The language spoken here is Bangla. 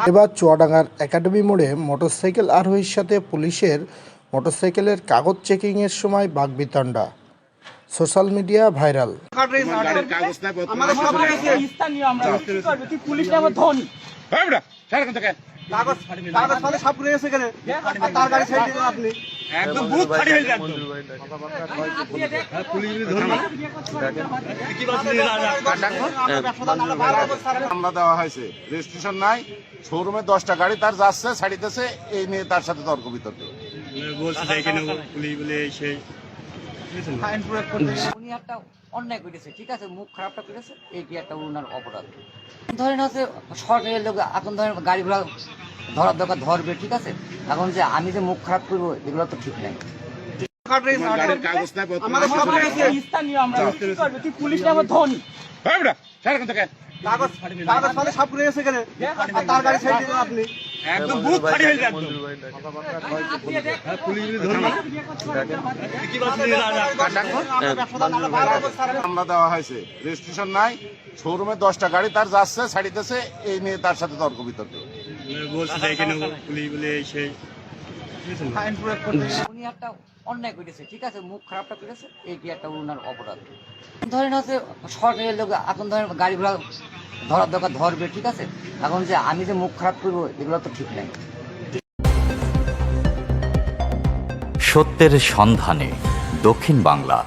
এবার চুয়াডাঙ্গার একাডেমি মোড়ে মোটরসাইকেল আরোহীর সাথে পুলিশের মোটরসাইকেলের কাগজ চেকিংয়ের সময় বাগবিতণ্ডা। Social media viral. মামলা দেওয়া হয়েছে, রেজিস্ট্রেশন নাই, শোরুমে 10টা গাড়ি তার যাচ্ছে ছাড়িতেছে, এই নিয়ে তার সাথে তর্ক বিতর্ক। উনি একটা অন্যায় করেছে, ঠিক আছে, মুখ খারাপটা করেছে, এইটি একটা উনার অপরাধ। ধরেন হচ্ছে সরকারের লোক এখন ধরেন গাড়ি ঘোড়া ধরার দরকার ধরবে, ঠিক আছে, এখন যে আমি যে মুখ খারাপ করবো এগুলো তো ঠিক নাই। মামলা দেওয়া হয়েছে, রেজিস্ট্রেশন নাই, শোরুমে 10টা গাড়ি তার যাচ্ছে ছাড়িতেছে, এই নিয়ে তার সাথে তর্ক বিতর্ক। উনি একটা অন্যায় করেছে, ঠিক আছে, মুখ খারাপটা করেছে, এইটি একটা উনার অপরাধ। ধরেন হচ্ছে সরকারের লোক এখন ধরেন গাড়ি ঘোড়া ধরার দরকার ধরবে, ঠিক আছে, এখন যে আমি যে মুখ খারাপ করবো এগুলো তো ঠিক নাই। সত্যের সন্ধানে দক্ষিণ বাংলা।